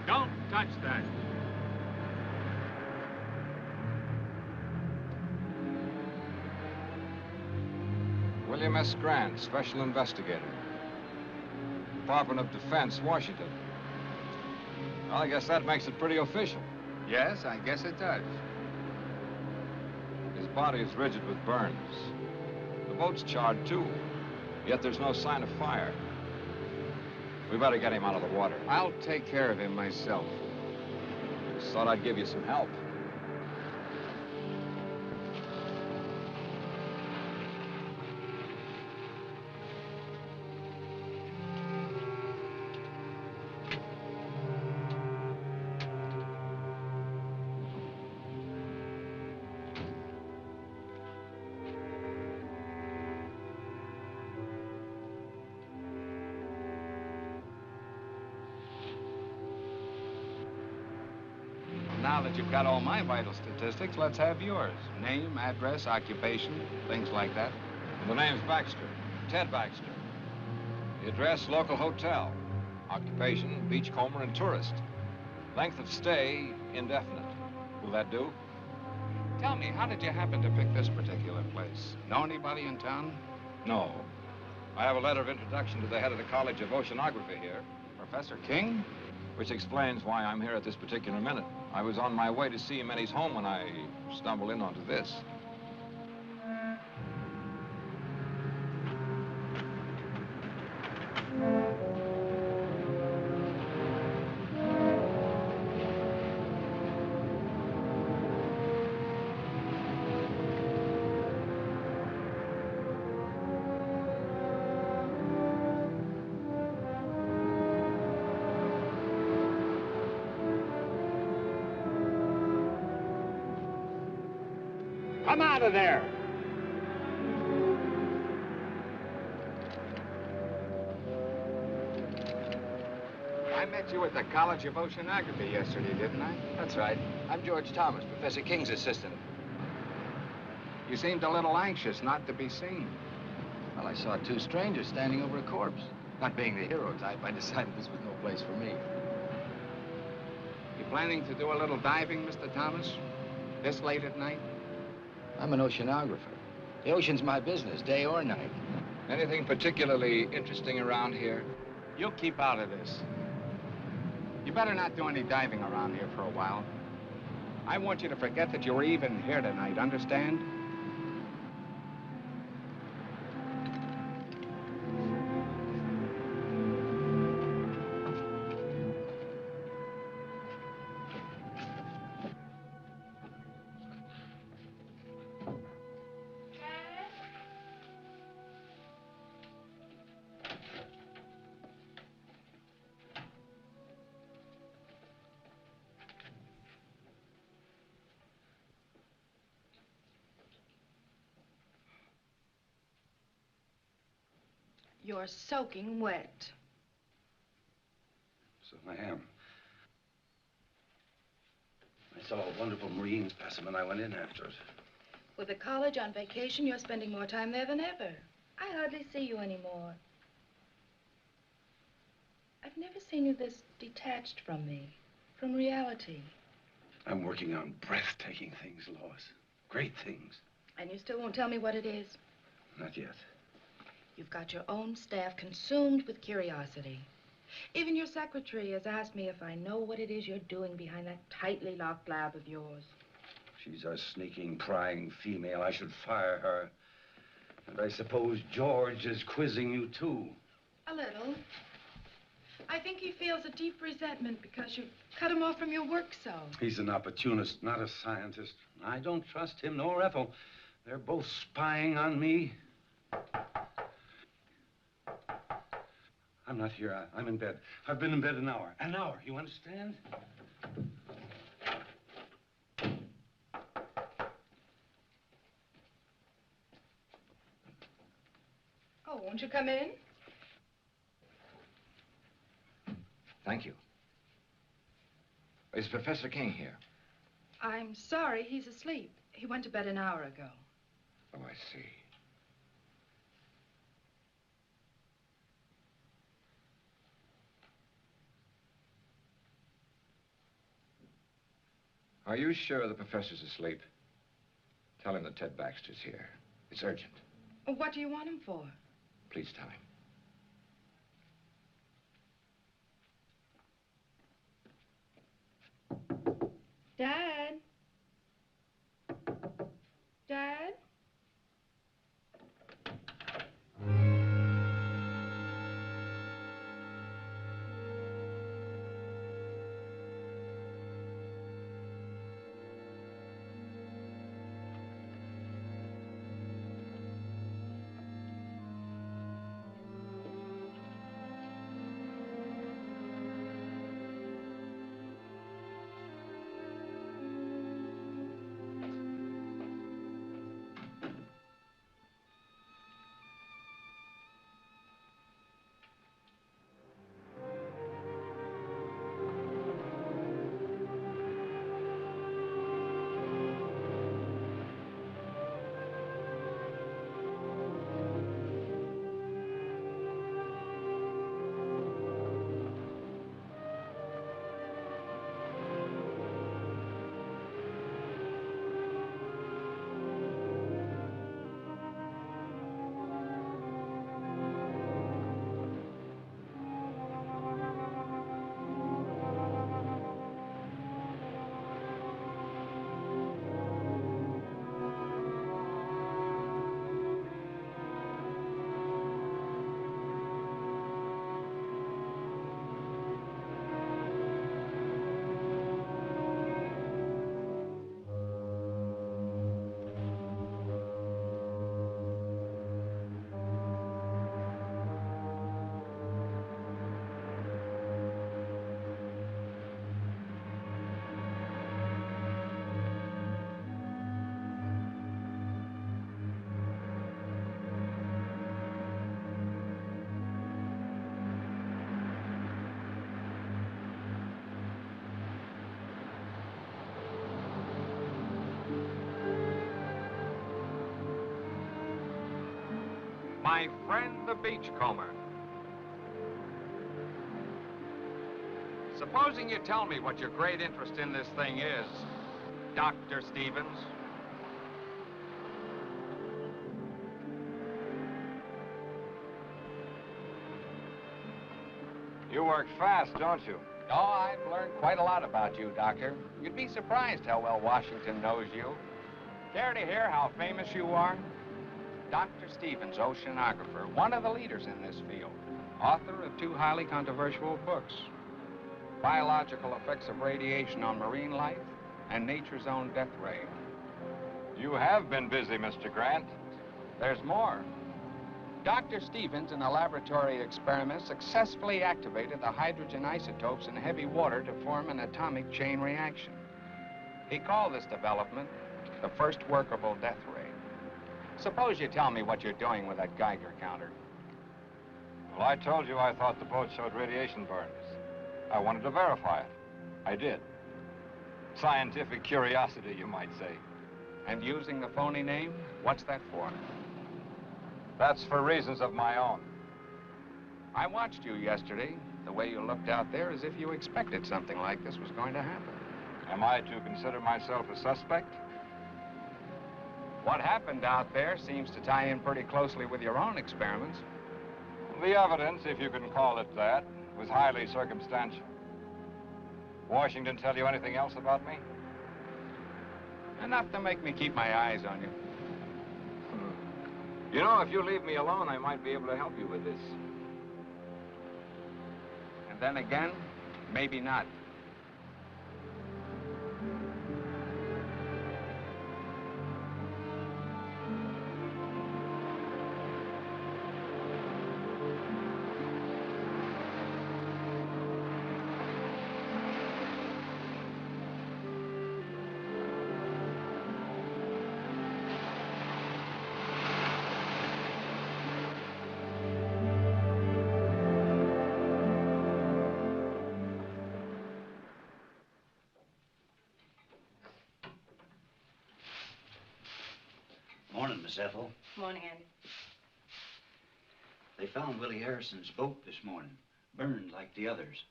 Don't touch that. William S. Grant, Special Investigator. Department of Defense, Washington. Well, I guess that makes it pretty official. Yes, I guess it does. His body is rigid with burns. The boat's charred, too. Yet there's no sign of fire. We better get him out of the water. I'll take care of him myself. Just thought I'd give you some help. Now that you've got all my vital statistics, let's have yours. Name, address, occupation, things like that. The name's Baxter, Ted Baxter. The address, local hotel. Occupation, beachcomber and tourist. Length of stay, indefinite. Will that do? Tell me, how did you happen to pick this particular place? Know anybody in town? No. I have a letter of introduction to the head of the College of Oceanography here. Professor King? Which explains why I'm here at this particular minute. I was on my way to see him at his home when I stumbled in onto this. Come out of there! I met you at the College of Oceanography yesterday, didn't I? That's right. I'm George Thomas, Professor King's assistant. You seemed a little anxious not to be seen. Well, I saw two strangers standing over a corpse. Not being the hero type, I decided this was no place for me. You planning to do a little diving, Mr. Thomas? This late at night? I'm an oceanographer. The ocean's my business, day or night. Anything particularly interesting around here? You'll keep out of this. You better not do any diving around here for a while. I want you to forget that you were even here tonight, understand? You're soaking wet. So I am. I saw a wonderful marine specimen. I went in after it. With the college on vacation, you're spending more time there than ever. I hardly see you anymore. I've never seen you this detached from me, from reality. I'm working on breathtaking things, Lois. Great things. And you still won't tell me what it is? Not yet. You've got your own staff consumed with curiosity. Even your secretary has asked me if I know what it is you're doing behind that tightly locked lab of yours. She's a sneaking, prying female. I should fire her. And I suppose George is quizzing you, too. A little. I think he feels a deep resentment because you've cut him off from your work so. He's an opportunist, not a scientist. I don't trust him nor Ethel. They're both spying on me. I'm not here. I'm in bed. I've been in bed an hour. An hour, you understand? Oh, won't you come in? Thank you. Is Professor King here? I'm sorry, he's asleep. He went to bed an hour ago. Oh, I see. Are you sure the professor's asleep? Tell him that Ted Baxter's here. It's urgent. Well, what do you want him for? Please tell him. Dad? Dad? My friend the beachcomber. Supposing you tell me what your great interest in this thing is, Dr. Stevens. You work fast, don't you? Oh, I've learned quite a lot about you, Doctor. You'd be surprised how well Washington knows you. Care to hear how famous you are? Dr. Stevens, oceanographer, one of the leaders in this field, author of 2 highly controversial books, Biological Effects of Radiation on Marine Life and Nature's Own Death Ray. You have been busy, Mr. Grant. There's more. Dr. Stevens, in a laboratory experiment, successfully activated the hydrogen isotopes in heavy water to form an atomic chain reaction. He called this development the first workable death ray. Suppose you tell me what you're doing with that Geiger counter. Well, I told you I thought the boat showed radiation burns. I wanted to verify it. I did. Scientific curiosity, you might say. And using the phony name, what's that for? That's for reasons of my own. I watched you yesterday, the way you looked out there as if you expected something like this was going to happen. Am I to consider myself a suspect? What happened out there seems to tie in pretty closely with your own experiments. The evidence, if you can call it that, was highly circumstantial. Washington tell you anything else about me? Enough to make me keep my eyes on you. You know, if you leave me alone, I might be able to help you with this. And then again, maybe not. Morning, Miss Ethel. Morning, Andy. They found Willie Harrison's boat this morning, burned like the others.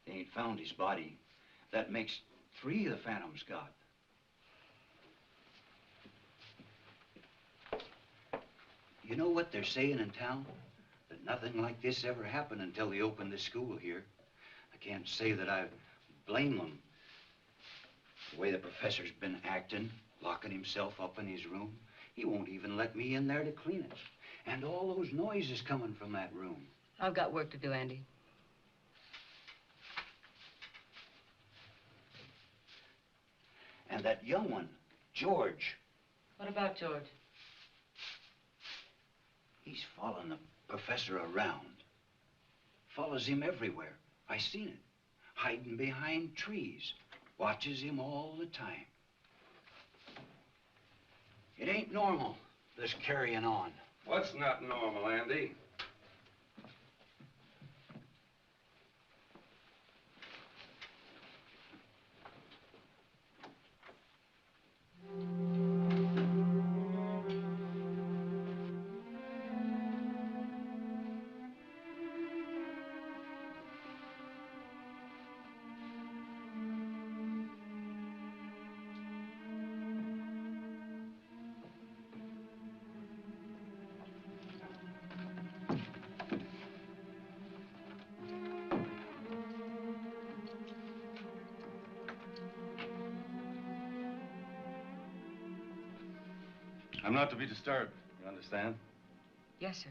They ain't found his body. That makes 3 the Phantoms got. You know what they're saying in town? That nothing like this ever happened until they opened the school here. I can't say that I blame them. The way the professor's been acting, locking himself up in his room. He won't even let me in there to clean it. And all those noises coming from that room. I've got work to do, Andy. And that young one, George. What about George? He's following the professor around. Follows him everywhere. I seen it. Hiding behind trees. Watches him all the time. It ain't normal, this carrying on. What's not normal, Andy? I'm not to be disturbed, you understand? Yes, sir.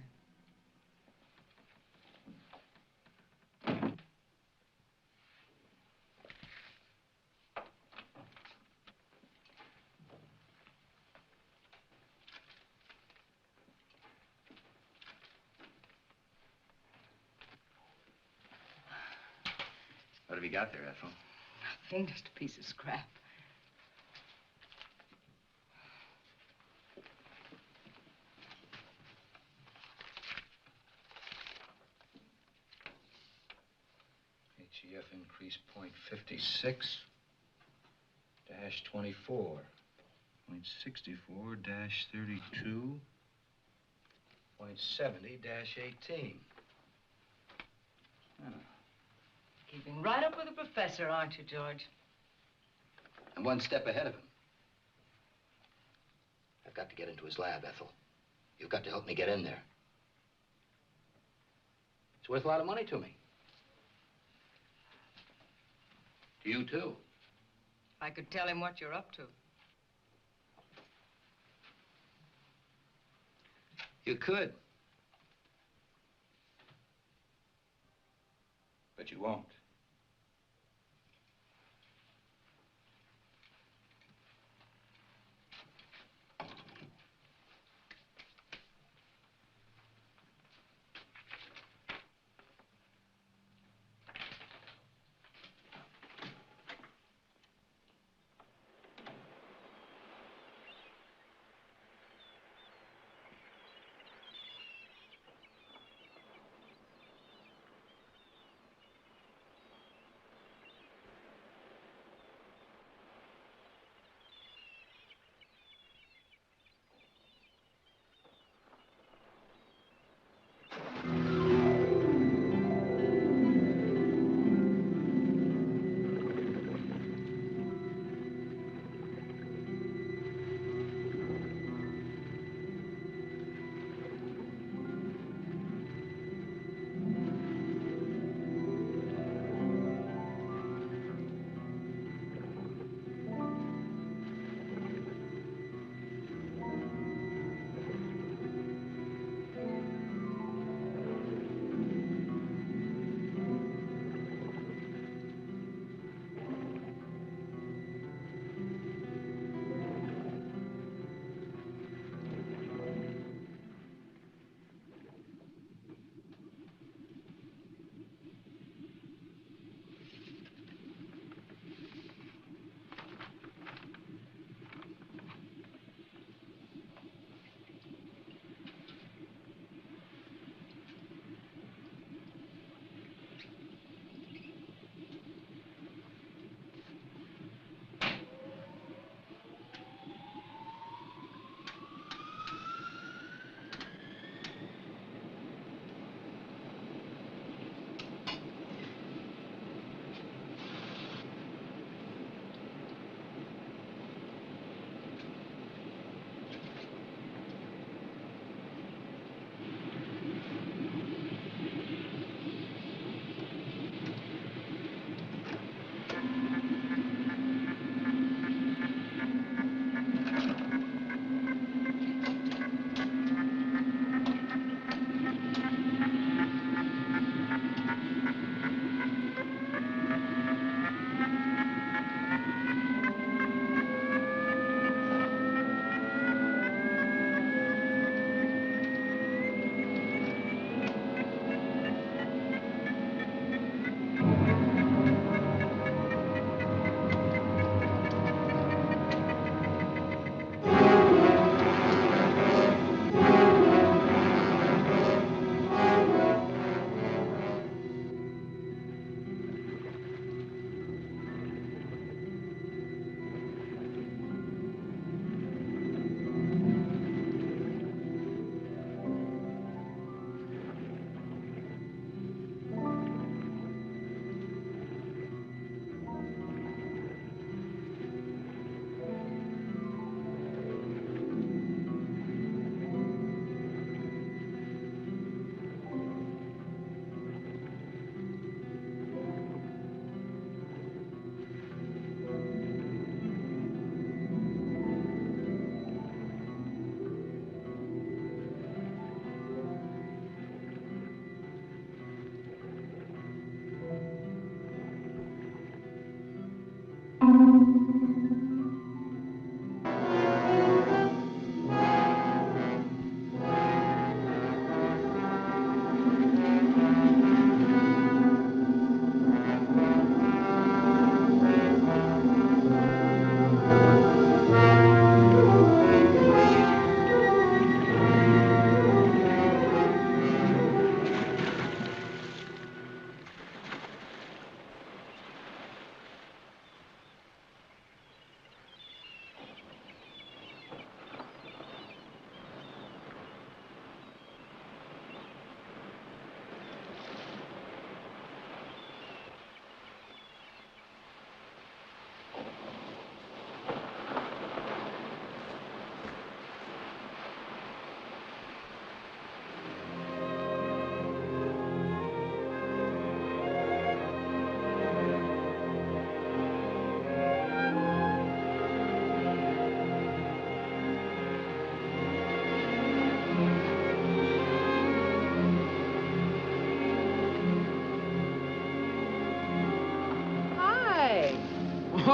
What have you got there, Ethel? Nothing, just a piece of scrap. HEF increase 0.56 dash 24. 0.64 dash 32. .70-18. Keeping right up with the professor, aren't you, George? I'm one step ahead of him. I've got to get into his lab, Ethel. You've got to help me get in there. It's worth a lot of money to me. To you, too. I could tell him what you're up to. You could. But you won't.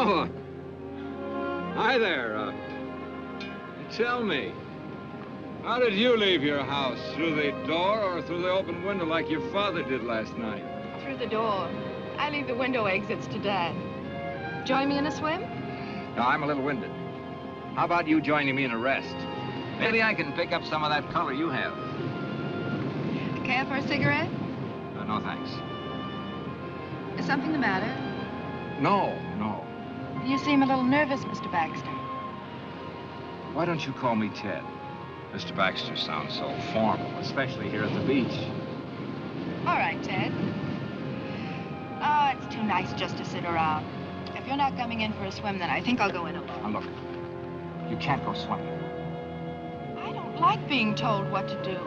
Oh, hi there. Tell me, how did you leave your house? Through the door or through the open window like your father did last night? Through the door. I leave the window exits to Dad. Join me in a swim? No, I'm a little winded. How about you joining me in a rest? Maybe I can pick up some of that color you have. Care for a cigarette? No, thanks. Is something the matter? No. You seem a little nervous, Mr. Baxter. Why don't you call me Ted? Mr. Baxter sounds so formal, especially here at the beach. All right, Ted. Oh, it's too nice just to sit around. If you're not coming in for a swim, then I think I'll go in alone. Now, look, you can't go swimming. I don't like being told what to do.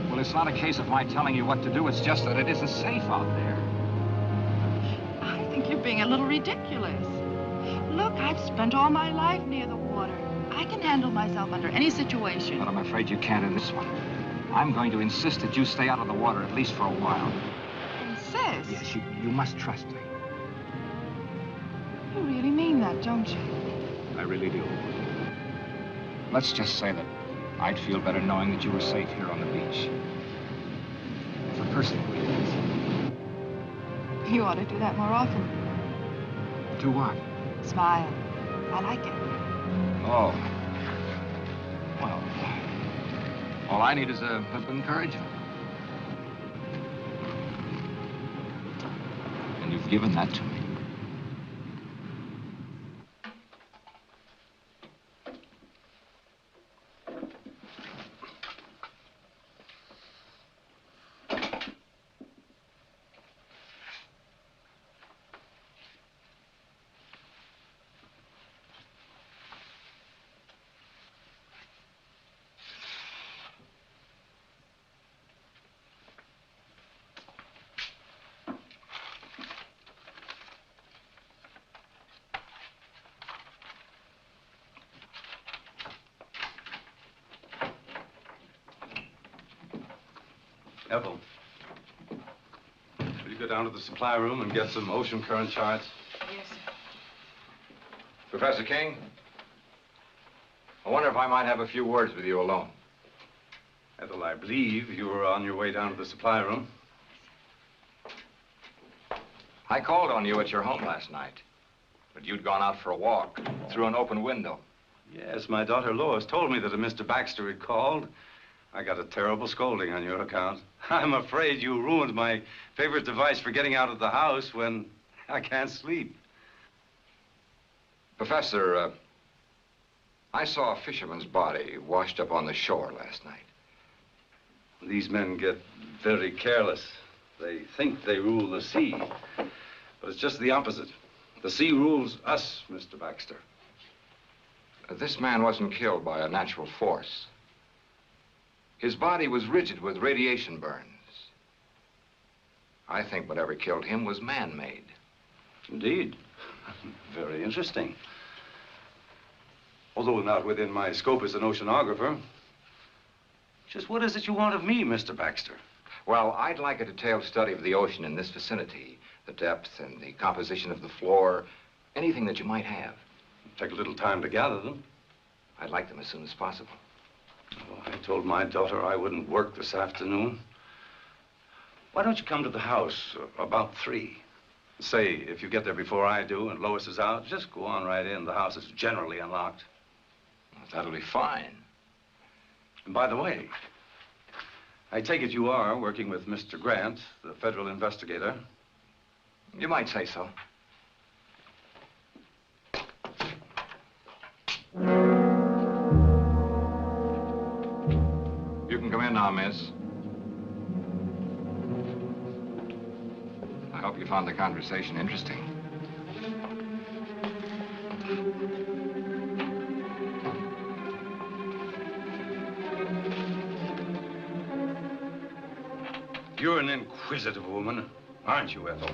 Well, it's not a case of my telling you what to do. It's just that it isn't safe out there. I think you're being a little ridiculous. Look, I've spent all my life near the water. I can handle myself under any situation. But I'm afraid you can't in this one. I'm going to insist that you stay out of the water, at least for a while. Insist? Yes, you must trust me. You really mean that, don't you? I really do. Let's just say that I'd feel better knowing that you were safe here on the beach. For personal reasons. You ought to do that more often. Do what? Smile. I like it. Oh. Well, all I need is a bit of encouragement. And you've given that to me. Ethel, will you go down to the supply room and get some ocean current charts? Yes, sir. Professor King, I wonder if I might have a few words with you alone. Ethel, I believe you were on your way down to the supply room. I called on you at your home last night, but you'd gone out for a walk through an open window. Yes, my daughter Lois told me that a Mr. Baxter had called. I got a terrible scolding on your account. I'm afraid you ruined my favorite device for getting out of the house when I can't sleep. Professor, I saw a fisherman's body washed up on the shore last night. These men get very careless. They think they rule the sea, but it's just the opposite. The sea rules us, Mr. Baxter. This man wasn't killed by a natural force. His body was rigid with radiation burns. I think whatever killed him was man-made. Indeed. Very interesting. Although not within my scope as an oceanographer. Just what is it you want of me, Mr. Baxter? Well, I'd like a detailed study of the ocean in this vicinity, the depth and the composition of the floor, anything that you might have. Take a little time to gather them. I'd like them as soon as possible. Well, I told my daughter I wouldn't work this afternoon. Why don't you come to the house about 3? Say, if you get there before I do and Lois is out, just go on right in. The house is generally unlocked. Well, that'll be fine. And by the way, I take it you are working with Mr. Grant, the federal investigator. You might say so. You can come in now, miss. I hope you found the conversation interesting. You're an inquisitive woman, aren't you, Ethel?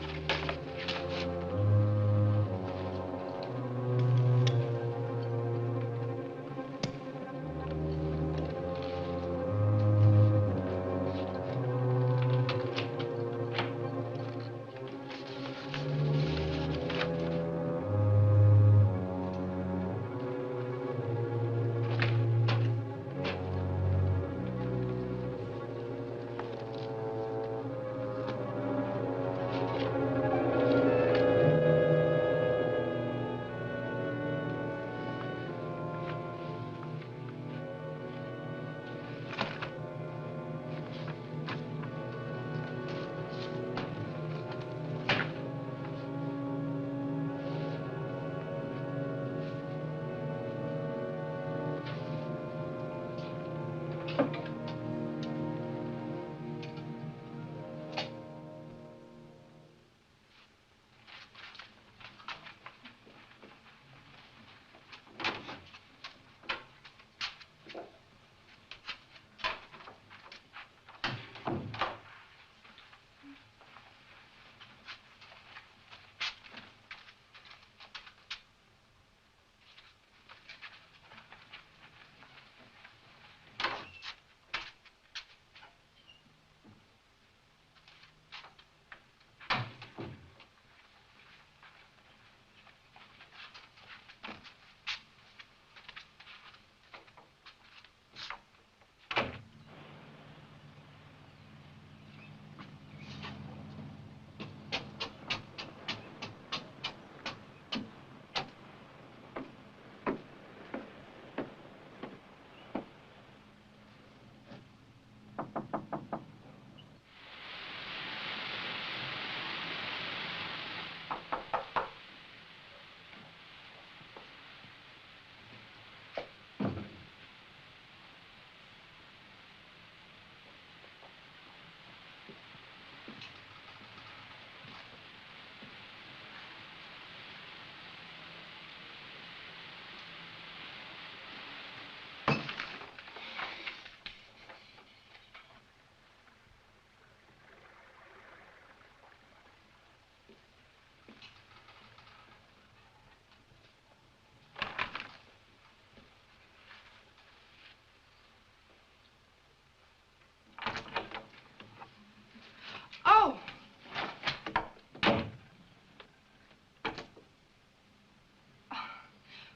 Oh!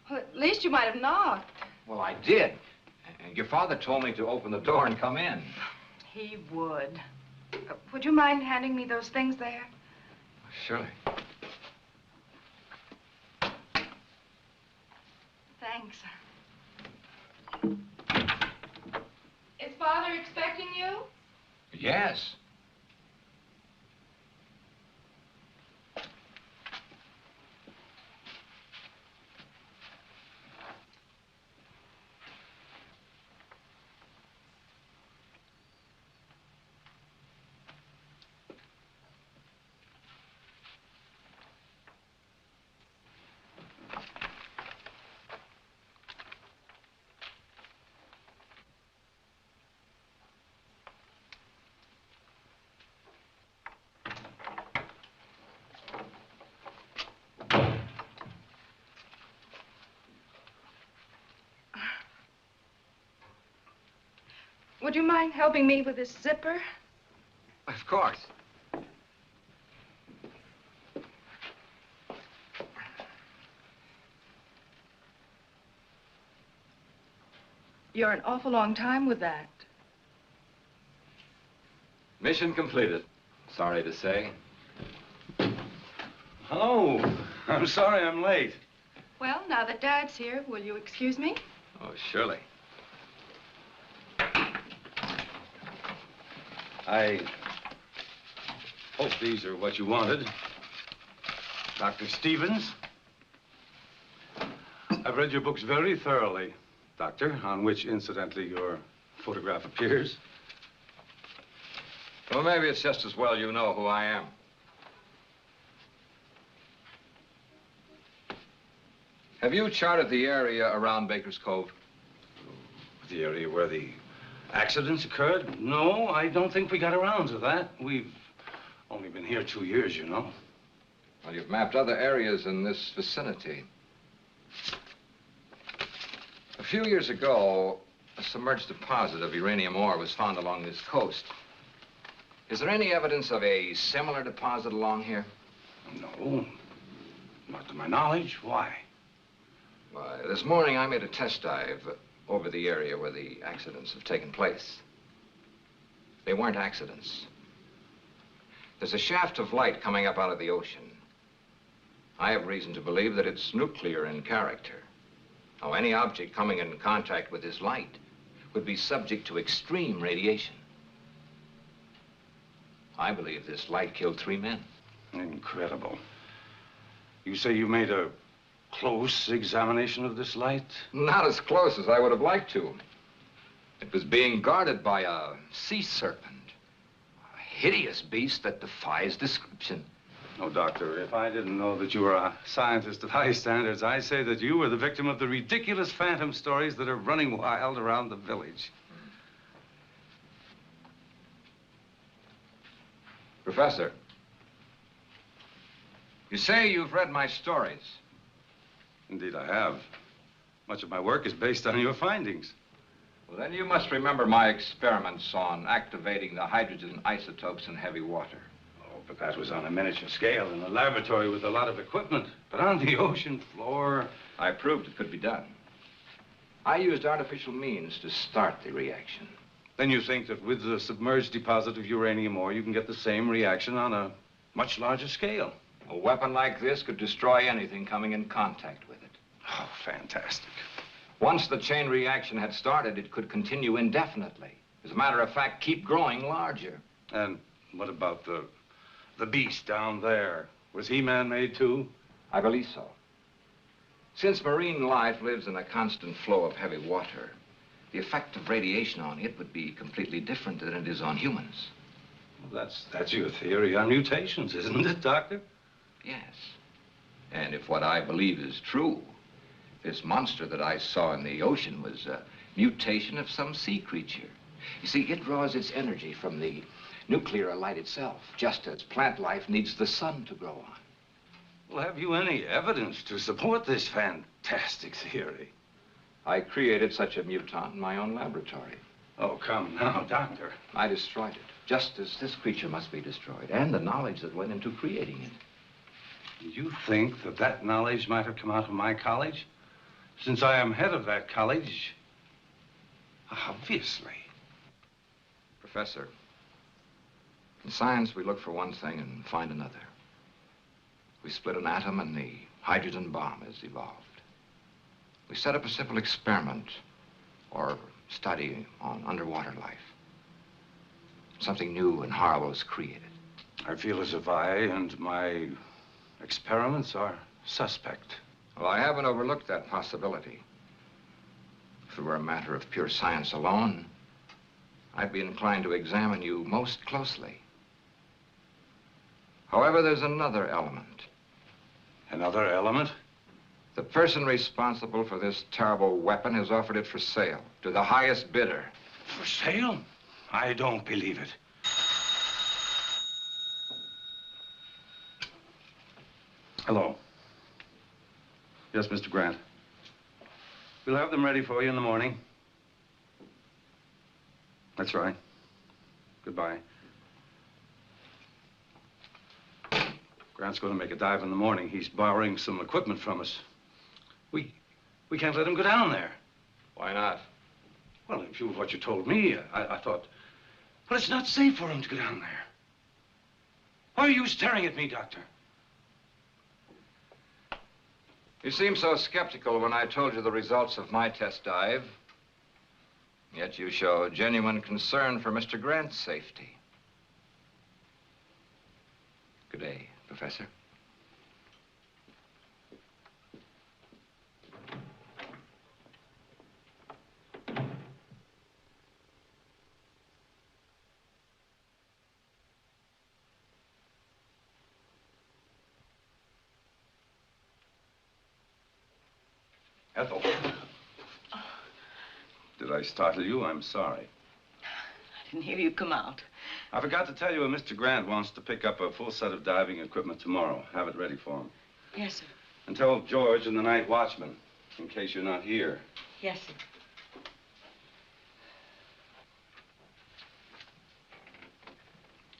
Well, at least you might have knocked. Well, I did. And your father told me to open the door and come in. He would. Would you mind handing me those things there? Surely. Thanks. Is Father expecting you? Yes. Would you mind helping me with this zipper? Of course. You're an awful long time with that. Mission completed. Sorry to say. Hello. I'm sorry I'm late. Well, now that Dad's here, will you excuse me? Oh, surely. I hope these are what you wanted. Dr. Stevens. I've read your books very thoroughly, Doctor, on which, incidentally, your photograph appears. Well, maybe it's just as well you know who I am. Have you charted the area around Baker's Cove? The area where the accidents occurred? No, I don't think we got around to that. We've only been here 2 years, you know. Well, you've mapped other areas in this vicinity. A few years ago, a submerged deposit of uranium ore was found along this coast. Is there any evidence of a similar deposit along here? No, not to my knowledge. Why? Why, this morning I made a test dive over the area where the accidents have taken place. They weren't accidents. There's a shaft of light coming up out of the ocean. I have reason to believe that it's nuclear in character. Now, any object coming in contact with this light would be subject to extreme radiation. I believe this light killed 3 men. Incredible. You say you made a close examination of this light? Not as close as I would have liked to. It was being guarded by a sea serpent. A hideous beast that defies description. No, Doctor, if I didn't know that you were a scientist of high standards, I'd say that you were the victim of the ridiculous phantom stories that are running wild around the village. Professor, you say you've read my stories. Indeed, I have. Much of my work is based on your findings. Well, then you must remember my experiments on activating the hydrogen isotopes in heavy water. Oh, but that was on a miniature scale in a laboratory with a lot of equipment. But on the ocean floor... I proved it could be done. I used artificial means to start the reaction. Then you think that with the submerged deposit of uranium ore, you can get the same reaction on a much larger scale? A weapon like this could destroy anything coming in contact with it. Oh, fantastic. Once the chain reaction had started, it could continue indefinitely. As a matter of fact, keep growing larger. And what about the beast down there? Was he man-made too? I believe so. Since marine life lives in a constant flow of heavy water, the effect of radiation on it would be completely different than it is on humans. Well, that's your theory on mutations, isn't it, Doctor? Yes. And if what I believe is true, this monster that I saw in the ocean was a mutation of some sea creature. You see, it draws its energy from the nuclear light itself, just as plant life needs the sun to grow on. Well, have you any evidence to support this fantastic theory? I created such a mutant in my own laboratory. Oh, come now, Doctor. I destroyed it, just as this creature must be destroyed, and the knowledge that went into creating it. You think that that knowledge might have come out of my college? Since I am head of that college, obviously. Professor, in science, we look for one thing and find another. We split an atom and the hydrogen bomb has evolved. We set up a simple experiment or study on underwater life. Something new and horrible is created. I feel as if I and my experiments are suspect. Well, I haven't overlooked that possibility. If it were a matter of pure science alone, I'd be inclined to examine you most closely. However, there's another element. Another element? The person responsible for this terrible weapon has offered it for sale to the highest bidder. For sale? I don't believe it. Hello. Yes, Mr. Grant. We'll have them ready for you in the morning. That's right. Goodbye. Grant's going to make a dive in the morning. He's borrowing some equipment from us. We can't let him go down there. Why not? Well, in view of what you told me, I thought, well, it's not safe for him to go down there. Why are you staring at me, Doctor? You seemed so skeptical when I told you the results of my test dive. Yet you show genuine concern for Mr. Grant's safety. Good day, Professor. Ethel. Did I startle you? I'm sorry. I didn't hear you come out. I forgot to tell you, Mr. Grant wants to pick up a full set of diving equipment tomorrow. Have it ready for him. Yes, sir. And tell George and the night watchman, in case you're not here. Yes, sir.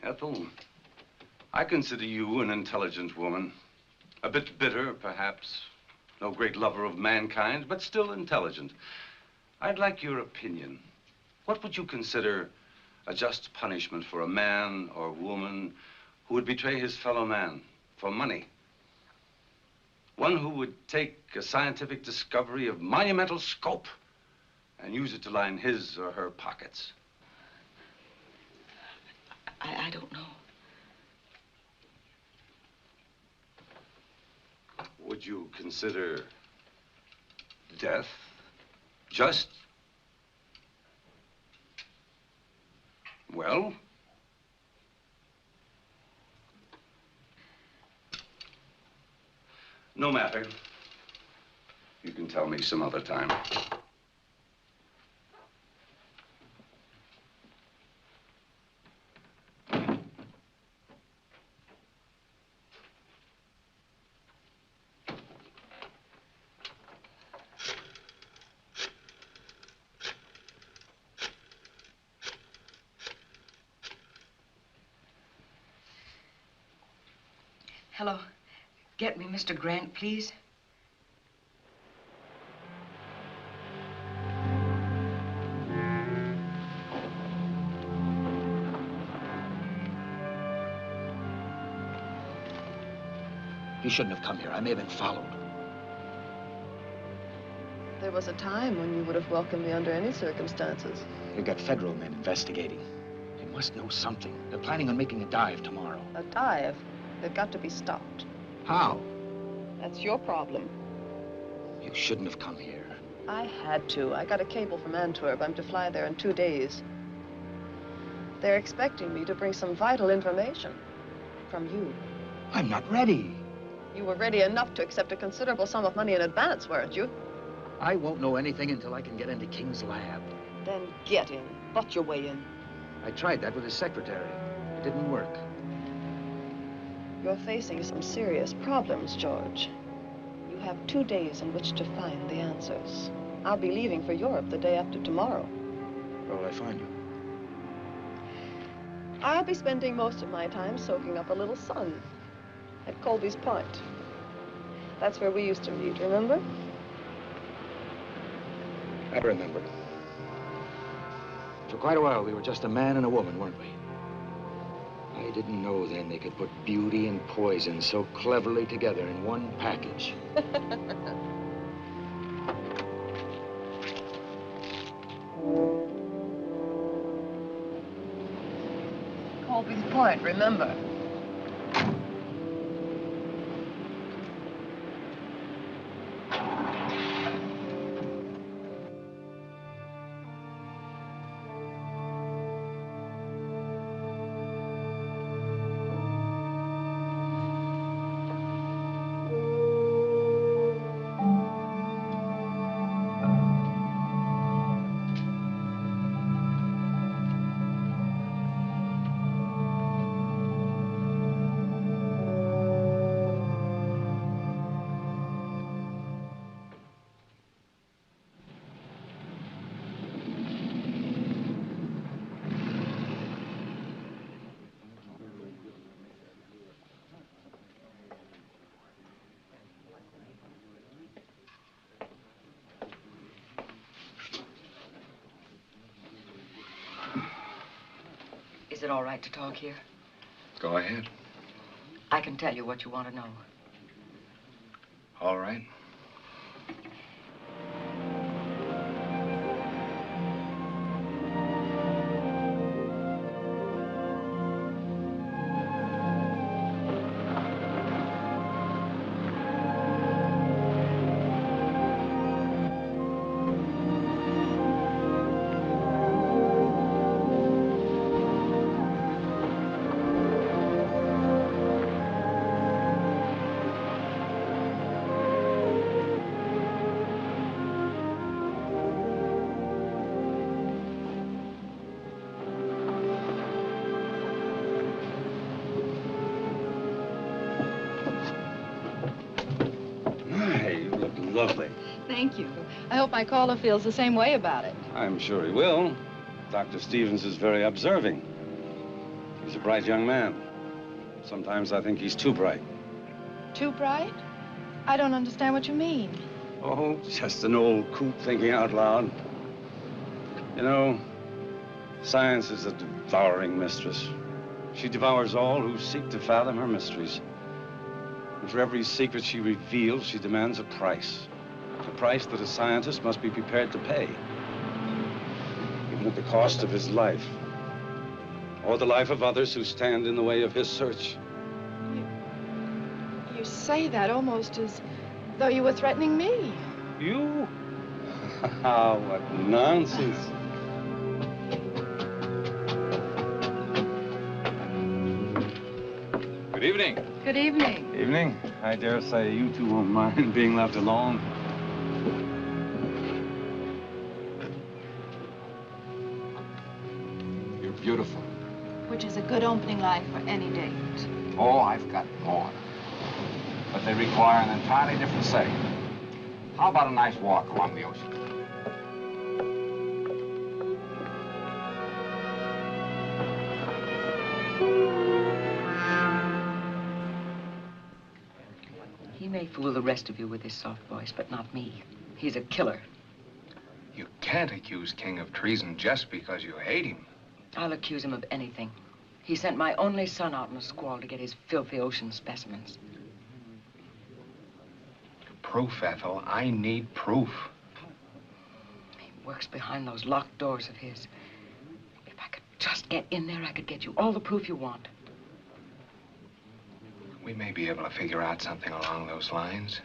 Ethel, I consider you an intelligent woman. A bit bitter, perhaps. No great lover of mankind, but still intelligent. I'd like your opinion. What would you consider a just punishment for a man or woman who would betray his fellow man for money? One who would take a scientific discovery of monumental scope and use it to line his or her pockets. I don't know. Would you consider death just? Well? No matter. You can tell me some other time. Hello. Get me Mr. Grant, please. You shouldn't have come here. I may have been followed. There was a time when you would have welcomed me under any circumstances. You've got federal men investigating. They must know something. They're planning on making a dive tomorrow. A dive? They've got to be stopped. How? That's your problem. You shouldn't have come here. I had to. I got a cable from Antwerp. I'm to fly there in 2 days. They're expecting me to bring some vital information from you. I'm not ready. You were ready enough to accept a considerable sum of money in advance, weren't you? I won't know anything until I can get into King's lab. Then get in. Butt your way in. I tried that with his secretary. It didn't work. You're facing some serious problems, George. You have 2 days in which to find the answers. I'll be leaving for Europe the day after tomorrow. Where will I find you? I'll be spending most of my time soaking up a little sun at Colby's Point. That's where we used to meet, remember? I remember. For quite a while, we were just a man and a woman, weren't we? I didn't know then they could put beauty and poison so cleverly together in one package. Colby's Point, remember? Is it all right to talk here? Go ahead. I can tell you what you want to know. All right. Lovely. Thank you. I hope my caller feels the same way about it. I'm sure he will. Dr. Stevens is very observing. He's a bright young man. Sometimes I think he's too bright. Too bright? I don't understand what you mean. Oh, just an old coot thinking out loud. You know, science is a devouring mistress. She devours all who seek to fathom her mysteries. And for every secret she reveals, she demands a price. A price that a scientist must be prepared to pay. Even at the cost of his life. Or the life of others who stand in the way of his search. You say that almost as though you were threatening me. You? What nonsense. Evening. Good evening. Evening. I dare say you two won't mind being left alone. You're beautiful. Which is a good opening line for any date. Oh, I've got more. But they require an entirely different setting. How about a nice walk along the ocean? He may fool the rest of you with his soft voice, but not me. He's a killer. You can't accuse King of treason just because you hate him. I'll accuse him of anything. He sent my only son out in a squall to get his filthy ocean specimens. Proof, Ethel. I need proof. He works behind those locked doors of his. If I could just get in there, I could get you all the proof you want. We may be able to figure out something along those lines.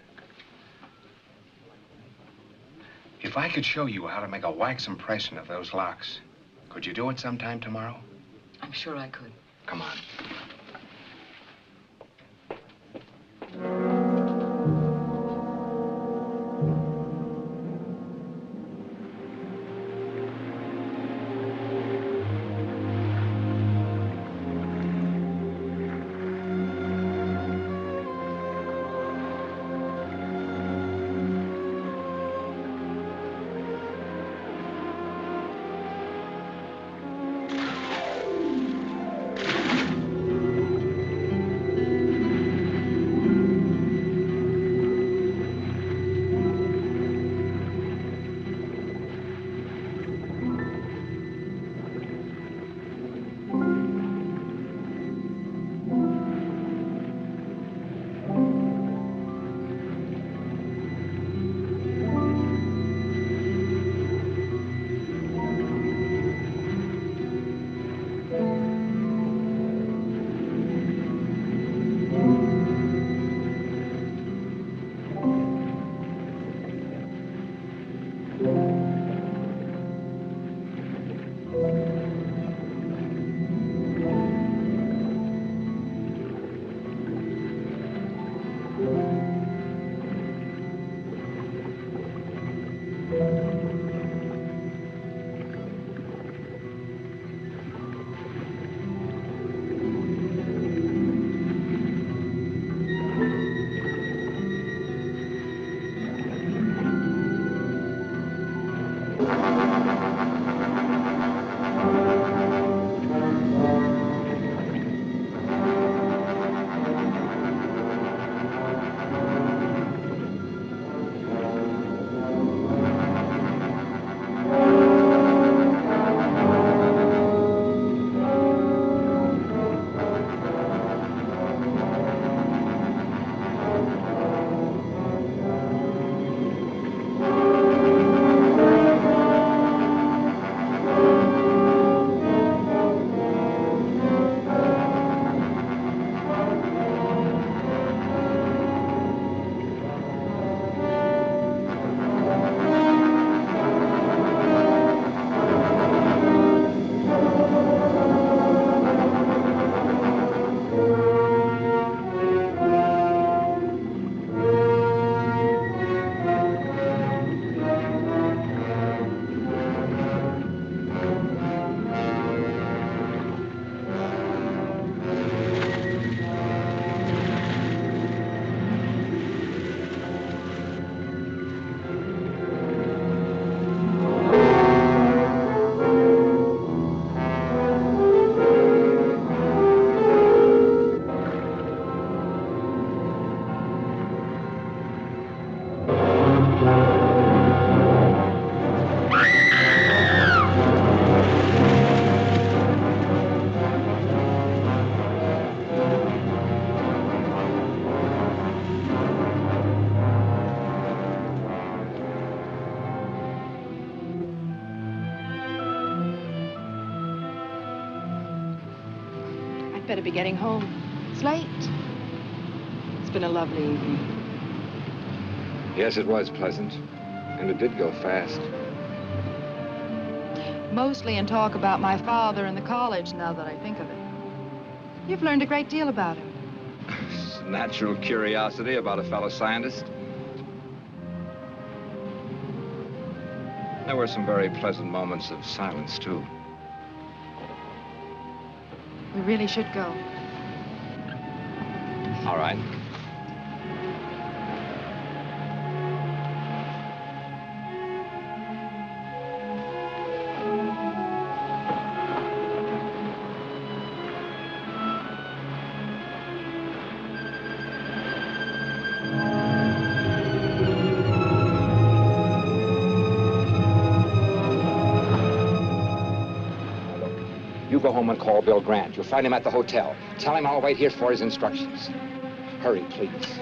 If I could show you how to make a wax impression of those locks, could you do it sometime tomorrow? I'm sure I could. Come on. Better be getting home. It's late. It's been a lovely evening. Yes, it was pleasant. And it did go fast. Mostly in talk about my father and the college, now that I think of it. You've learned a great deal about him. natural curiosity about a fellow scientist. There were some very pleasant moments of silence, too. We really should go. All right. You go home and call Bill Grant. You'll find him at the hotel. Tell him I'll wait here for his instructions. Hurry, please.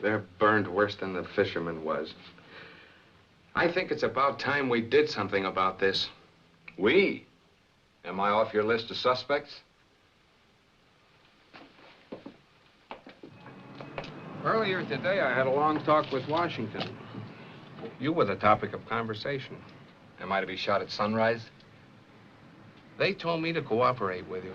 They're burned worse than the fisherman was. I think it's about time we did something about this. We? Am I off your list of suspects? Earlier today, I had a long talk with Washington. You were the topic of conversation. Am I to be shot at sunrise? They told me to cooperate with you.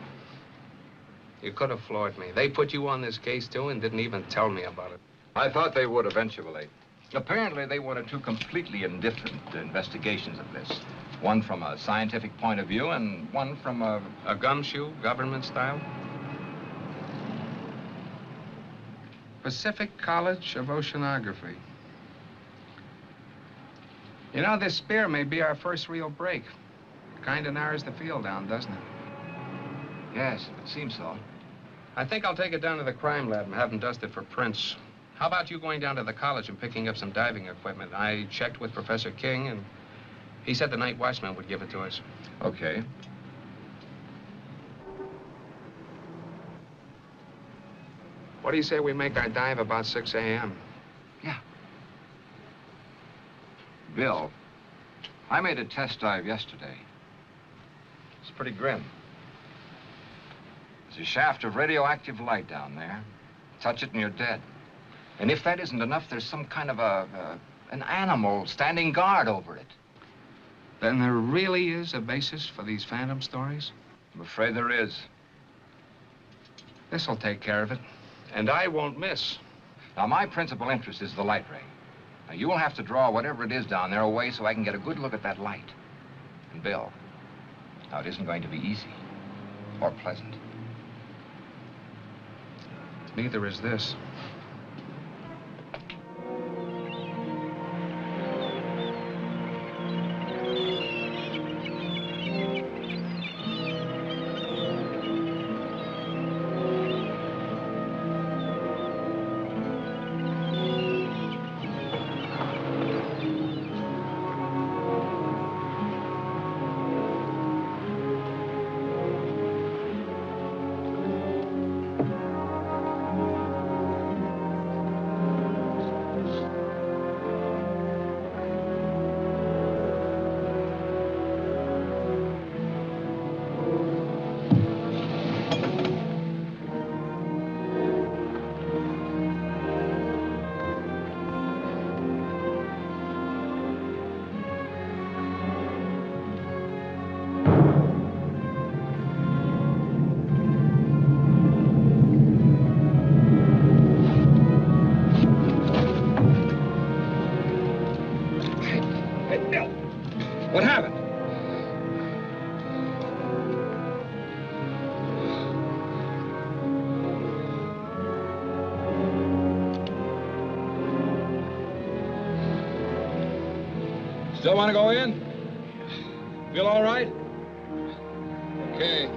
You could have floored me. They put you on this case, too, and didn't even tell me about it. I thought they would eventually. Apparently, they wanted two completely indifferent investigations of this. One from a scientific point of view and one from a gumshoe, government style? Pacific College of Oceanography. You know, this spear may be our first real break. Kind of narrows the field down, doesn't it? Yes, it seems so. I think I'll take it down to the crime lab and have them dust it for prints. How about you going down to the college and picking up some diving equipment? I checked with Professor King, and he said the night watchman would give it to us. Okay. What do you say we make our dive about 6 a.m.? Yeah. Bill, I made a test dive yesterday. It's pretty grim. There's a shaft of radioactive light down there. Touch it and you're dead. And if that isn't enough, there's some kind of an animal standing guard over it. Then there really is a basis for these phantom stories? I'm afraid there is. This'll take care of it. And I won't miss. Now, my principal interest is the light ray. Now, you will have to draw whatever it is down there away so I can get a good look at that light. And Bill, now, it isn't going to be easy or pleasant. Neither is this. happened? Still want to go in? Feel all right? Okay.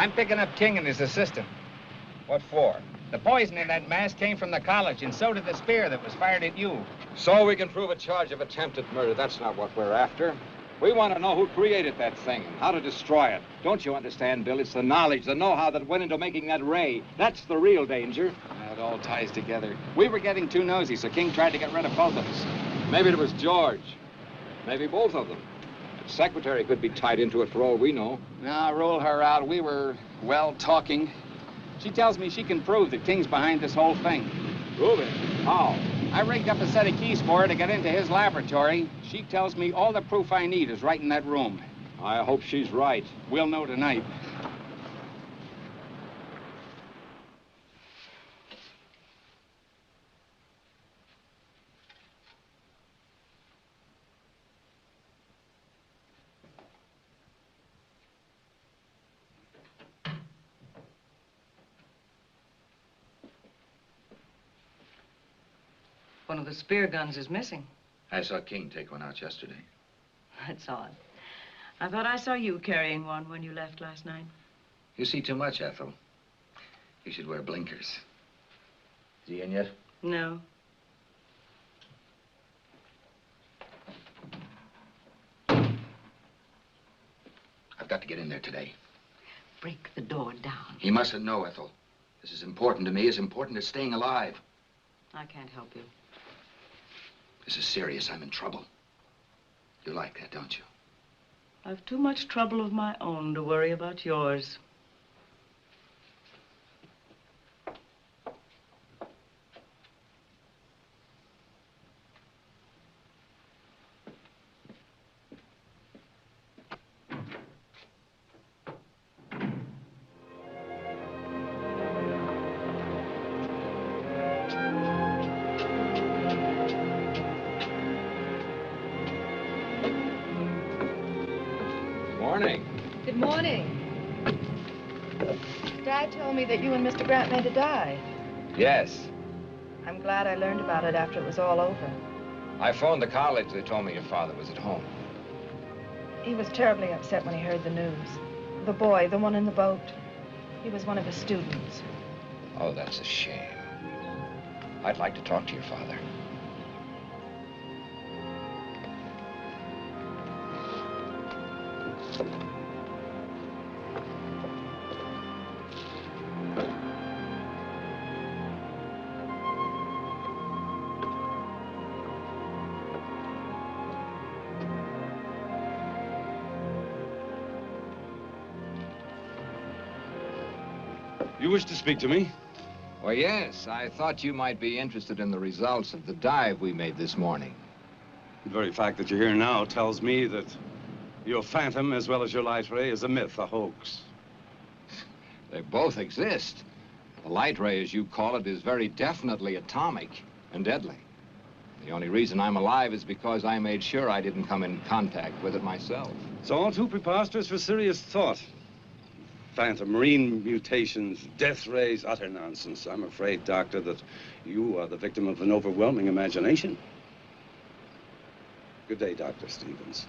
I'm picking up King and his assistant. What for? The poison in that mask came from the college, and so did the spear that was fired at you. So we can prove a charge of attempted murder. That's not what we're after. We want to know who created that thing and how to destroy it. Don't you understand, Bill? It's the knowledge, the know-how that went into making that ray. That's the real danger. It all ties together. We were getting too nosy, so King tried to get rid of both of us. Maybe it was George. Maybe both of them. The secretary could be tied into it for all we know. Now, roll her out. We were, well, talking. She tells me she can prove that King's behind this whole thing. Prove it? How? I rigged up a set of keys for her to get into his laboratory. She tells me all the proof I need is right in that room. I hope she's right. We'll know tonight. One of the spear guns is missing. I saw King take one out yesterday. That's odd. I thought I saw you carrying one when you left last night. You see too much, Ethel. You should wear blinkers. Is he in yet? No. I've got to get in there today. Break the door down. He mustn't know, Ethel. This is important to me, as important as staying alive. I can't help you. This is serious. I'm in trouble. You like that, don't you? I've too much trouble of my own to worry about yours. Good morning. Dad told me that you and Mr. Grant made a dive. Yes. I'm glad I learned about it after it was all over. I phoned the college. They told me your father was at home. He was terribly upset when he heard the news. The boy, the one in the boat, he was one of his students. Oh, that's a shame. I'd like to talk to your father. You wish to speak to me? Well, yes. I thought you might be interested in the results of the dive we made this morning. The very fact that you're here now tells me that your phantom, as well as your light ray, is a myth, a hoax. They both exist. The light ray, as you call it, is very definitely atomic and deadly. The only reason I'm alive is because I made sure I didn't come in contact with it myself. It's all too preposterous for serious thought. Phantom, marine mutations, death rays, utter nonsense. I'm afraid, Doctor, that you are the victim of an overwhelming imagination. Good day, Dr. Stevens.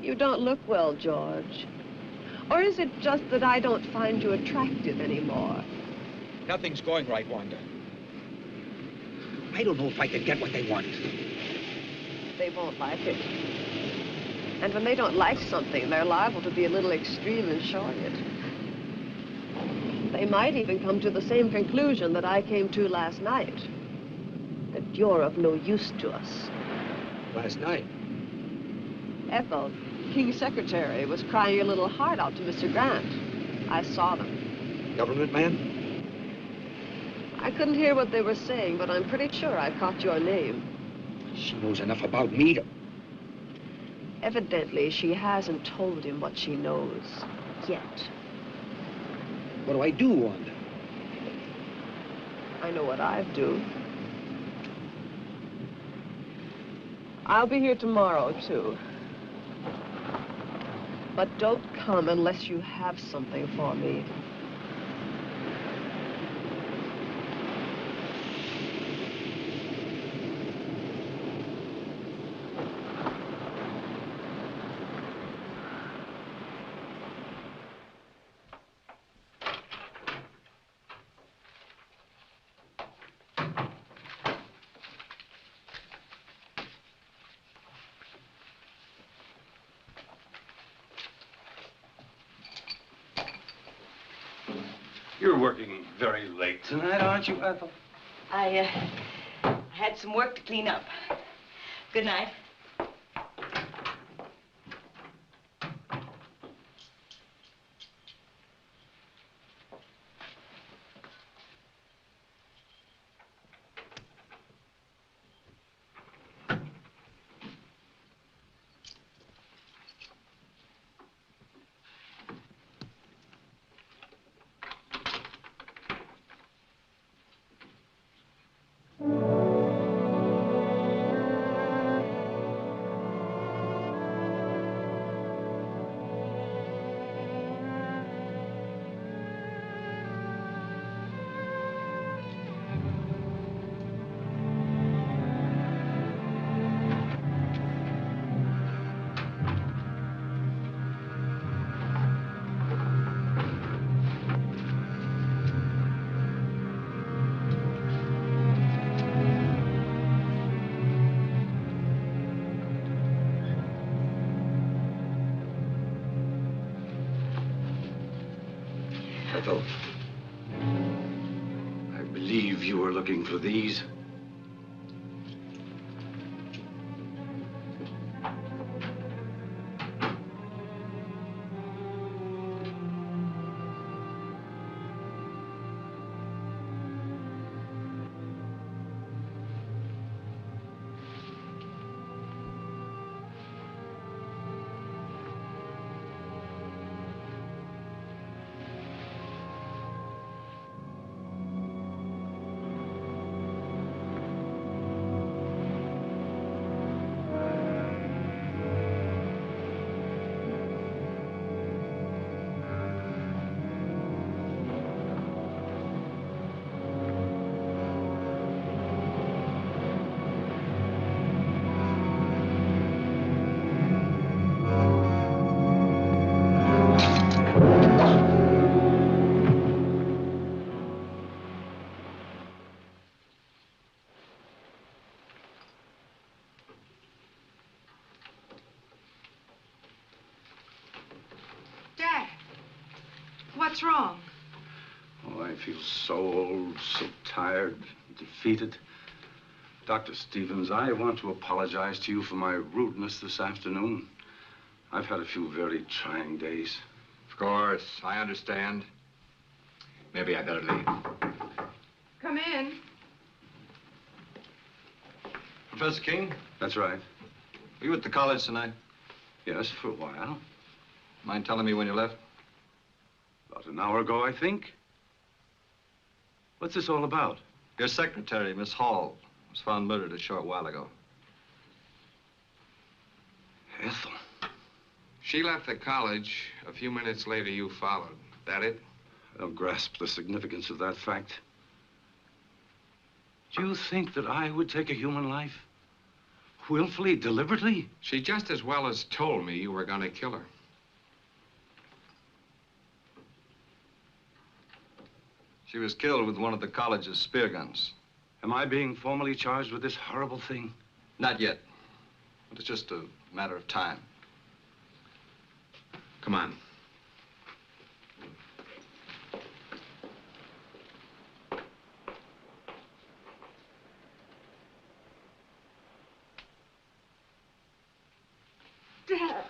You don't look well, George. Or is it just that I don't find you attractive anymore? Nothing's going right, Wanda. I don't know if I can get what they want. They won't like it. And when they don't like something, they're liable to be a little extreme in showing it. They might even come to the same conclusion that I came to last night. That you're of no use to us. Last night? Ethel, King's secretary, was crying your little heart out to Mr. Grant. I saw them. Government man? I couldn't hear what they were saying, but I'm pretty sure I caught your name. She knows enough about me to... Evidently, she hasn't told him what she knows yet. What do I do, Wanda? I know what I'd do. I'll be here tomorrow, too. But don't come unless you have something for me. You're working very late tonight, aren't you, Ethel? I had some work to clean up. Good night. Ethel, I believe you were looking for these. Dad, what's wrong? Oh, I feel so old, so tired, defeated. Dr. Stevens, I want to apologize to you for my rudeness this afternoon. I've had a few very trying days. Of course, I understand. Maybe I better leave. Come in. Professor King, That's right. were you at the college tonight? Yes, for a while. Mind telling me when you left? About an hour ago, I think. What's this all about? Your secretary, Miss Hall, was found murdered a short while ago. Ethel. She left the college. A few minutes later, you followed. That it? I don't grasp the significance of that fact. Do you think that I would take a human life? Willfully, deliberately? She just as well as told me you were going to kill her. She was killed with one of the college's spear guns. Am I being formally charged with this horrible thing? Not yet. But it's just a matter of time. Come on. Dad.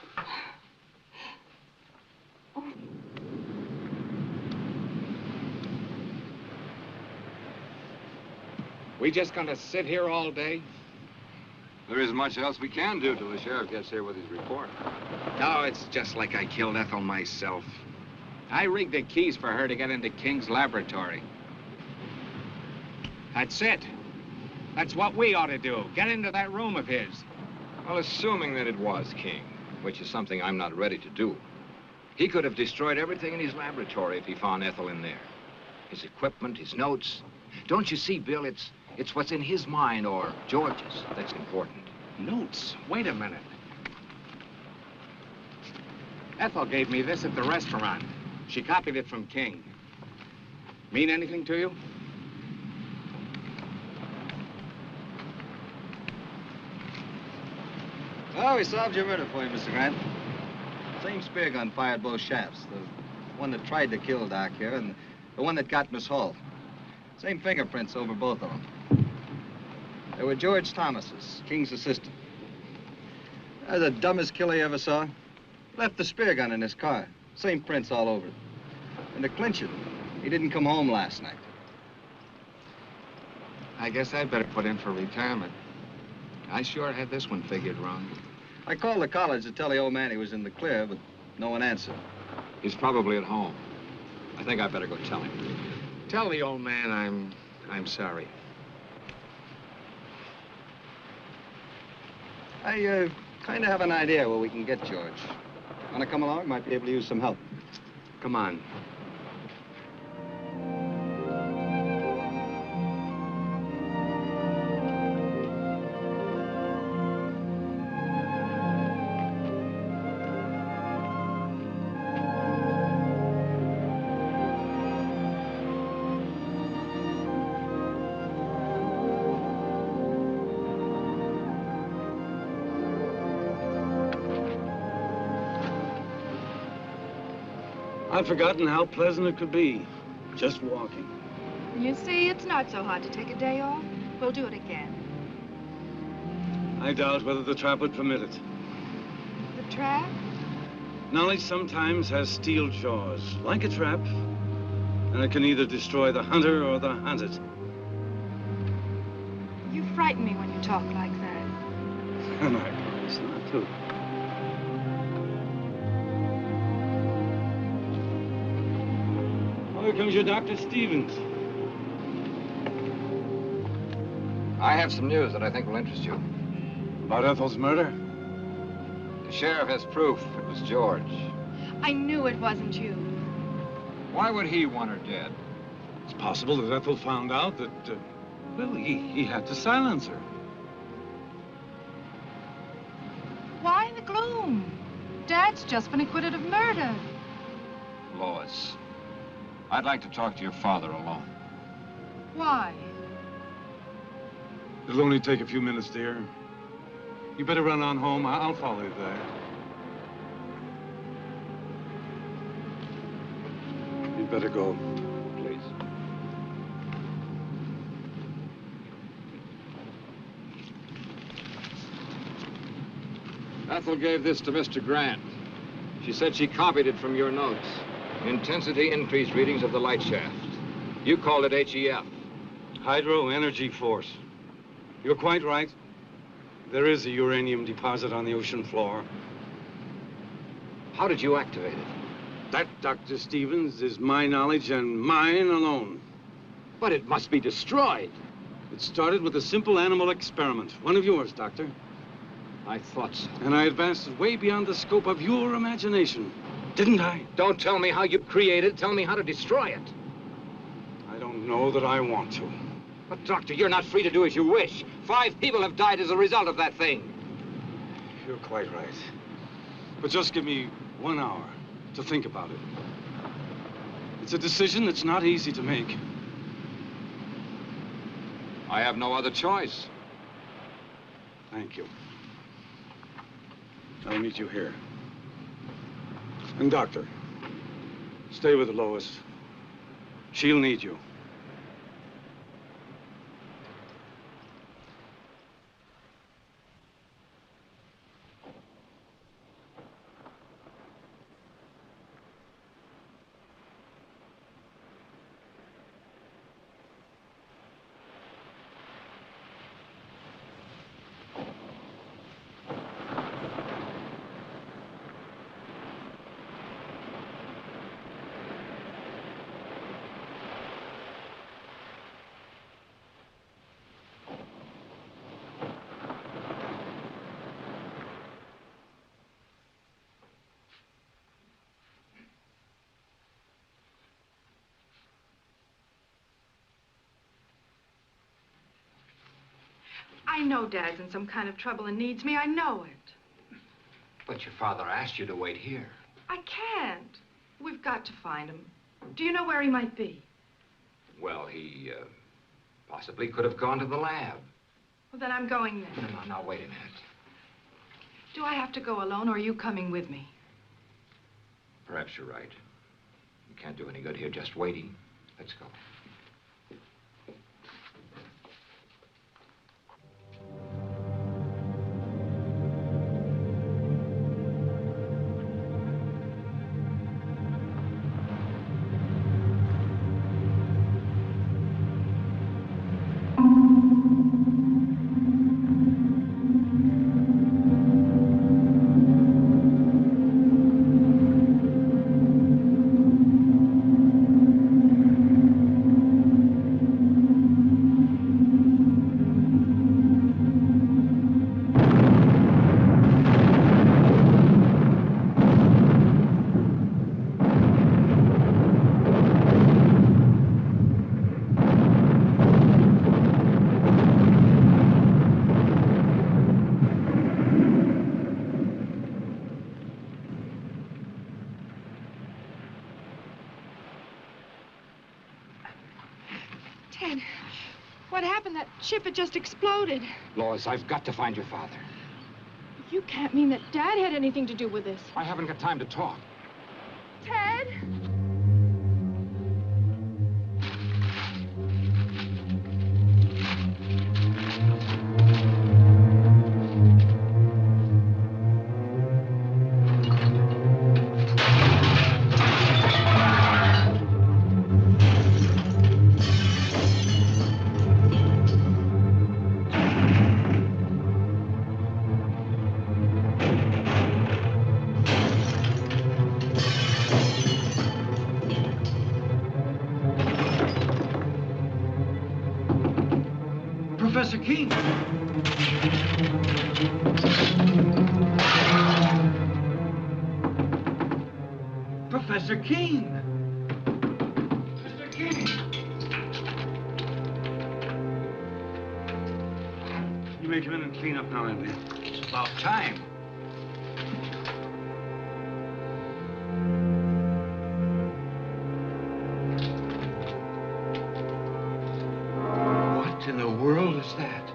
We just gonna sit here all day? There isn't much else we can do till the sheriff gets here with his report. No, it's just like I killed Ethel myself. I rigged the keys for her to get into King's laboratory. That's it. That's what we ought to do. Get into that room of his. Well, assuming that it was King, which is something I'm not ready to do, he could have destroyed everything in his laboratory if he found Ethel in there. His equipment, his notes. Don't you see, Bill, it's what's in his mind or George's that's important. Notes? Wait a minute. Ethel gave me this at the restaurant. She copied it from King. Mean anything to you? Oh, we solved your murder for you, Mr. Grant. Same spear gun fired both shafts. The one that tried to kill Doc here and the one that got Miss Hall. Same fingerprints over both of them. They were George Thomas's, King's assistant. They're the dumbest killer you ever saw. Left the spear gun in his car. Same prints all over it. And to clinch it, he didn't come home last night. I guess I'd better put in for retirement. I sure had this one figured wrong. I called the college to tell the old man he was in the clear, but no one answered. He's probably at home. I think I better go tell him. Tell the old man I'm sorry. I kind of have an idea where we can get George. Want to come along? Might be able to use some help. Come on. I'd forgotten how pleasant it could be, just walking. You see, it's not so hard to take a day off. We'll do it again. I doubt whether the trap would permit it. The trap? Knowledge sometimes has steel jaws, like a trap, and it can either destroy the hunter or the hunted. You frighten me when you talk like that. And I promise not to. Well, here comes your Dr. Stevens. I have some news that I think will interest you. About Ethel's murder? The sheriff has proof it was George. I knew it wasn't you. Why would he want her dead? It's possible that Ethel found out that, well, he had to silence her. Why the gloom? Dad's just been acquitted of murder. Lois, I'd like to talk to your father alone. Why? It'll only take a few minutes, dear. You better run on home. I'll follow you there. You'd better go. Please. Ethel gave this to Mr. Grant. She said she copied it from your notes. Intensity increase readings of the light shaft. You called it HEF. Hydro Energy Force. You're quite right. There is a uranium deposit on the ocean floor. How did you activate it? That, Dr. Stevens, is my knowledge and mine alone. But it must be destroyed. It started with a simple animal experiment. One of yours, Doctor. I thought so. And I advanced it way beyond the scope of your imagination. Didn't I? Don't tell me how you created it. Tell me how to destroy it. I don't know that I want to. But, Doctor, you're not free to do as you wish. 5 people have died as a result of that thing. You're quite right. But just give me 1 hour to think about it. It's a decision that's not easy to make. I have no other choice. Thank you. I'll meet you here. And, Doctor, stay with Lois. She'll need you. I know Dad's in some kind of trouble and needs me. I know it. But your father asked you to wait here. I can't. We've got to find him. Do you know where he might be? Well, he possibly could have gone to the lab. Well, then I'm going there. Now, wait a minute. Do I have to go alone, or are you coming with me? Perhaps you're right. You can't do any good here just waiting. Let's go. Ted, what happened? That ship had just exploded. Lois, I've got to find your father. You can't mean that Dad had anything to do with this. I haven't got time to talk. Ted? Professor King! Professor King! Mr. King! You may come in and clean up now, Andy. It's about time. What in the world is that?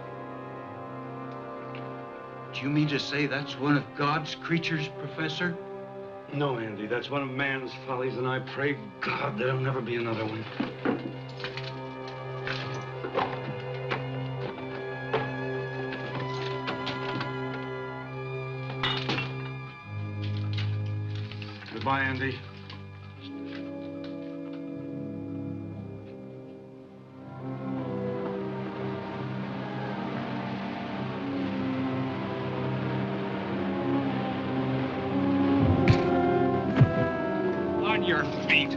Do you mean to say that's one of God's creatures, Professor? No, Andy, that's one of man's follies, and I pray God there'll never be another one. Goodbye, Andy. Your feet.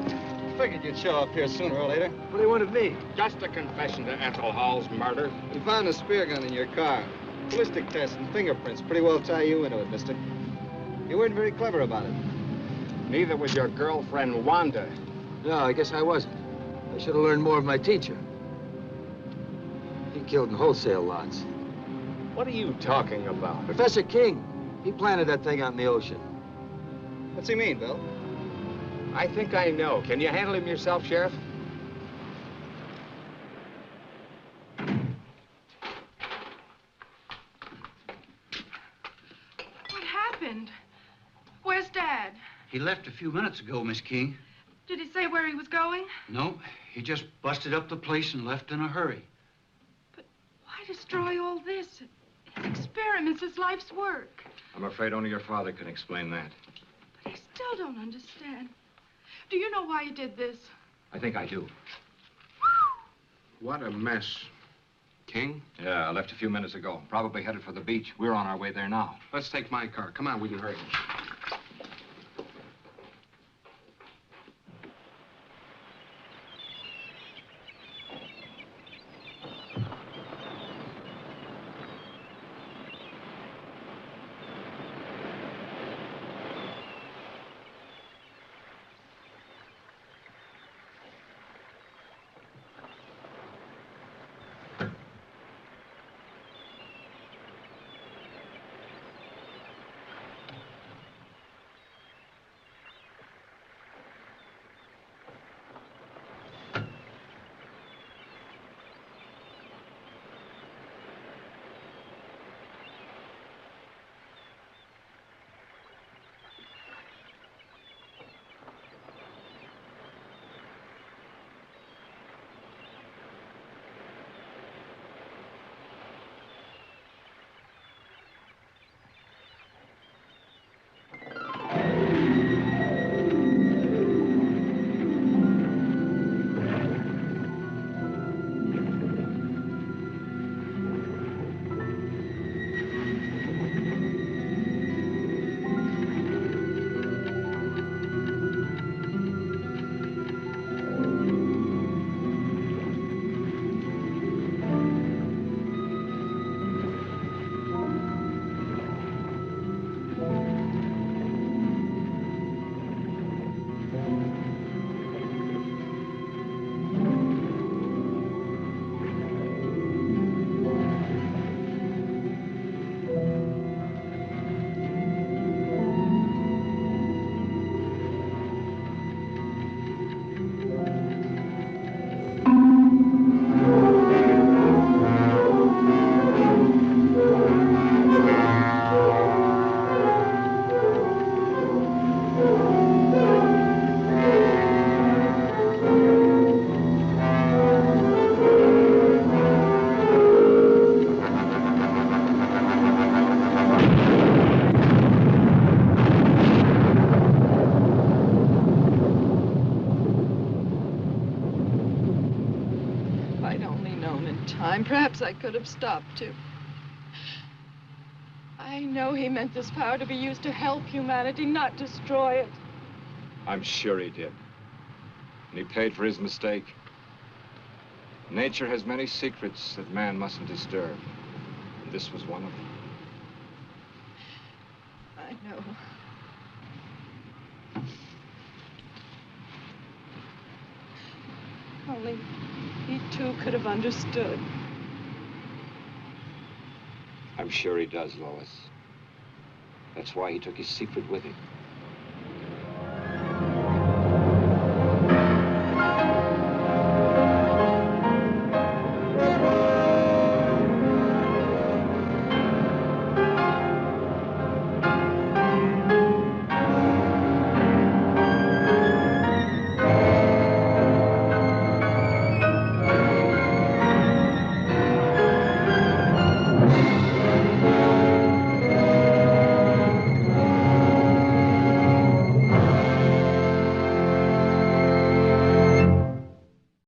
Figured you'd show up here sooner or later. What do you want of me? Just a confession to Ethel Hall's murder. We found a spear gun in your car. Ballistic tests and fingerprints pretty well tie you into it, mister. You weren't very clever about it. Neither was your girlfriend, Wanda. No, I guess I wasn't. I should have learned more of my teacher. He killed in wholesale lots. What are you talking about? Professor King, he planted that thing out in the ocean. What's he mean, Bill? I think I know. Can you handle him yourself, Sheriff? What happened? Where's Dad? He left a few minutes ago, Miss King. Did he say where he was going? No, he just busted up the place and left in a hurry. Why destroy all this? His experiments, his life's work. I'm afraid only your father can explain that. But I still don't understand. Do you know why he did this? I think I do. What a mess. King? Yeah, I left a few minutes ago. Probably headed for the beach. We're on our way there now. Let's take my car. Come on, we can hurry. perhaps I could have stopped him. I know he meant this power to be used to help humanity, not destroy it. I'm sure he did. And he paid for his mistake. Nature has many secrets that man mustn't disturb. And this was one of them. I know. Only he too could have understood. I'm sure he does, Lois. That's why he took his secret with him.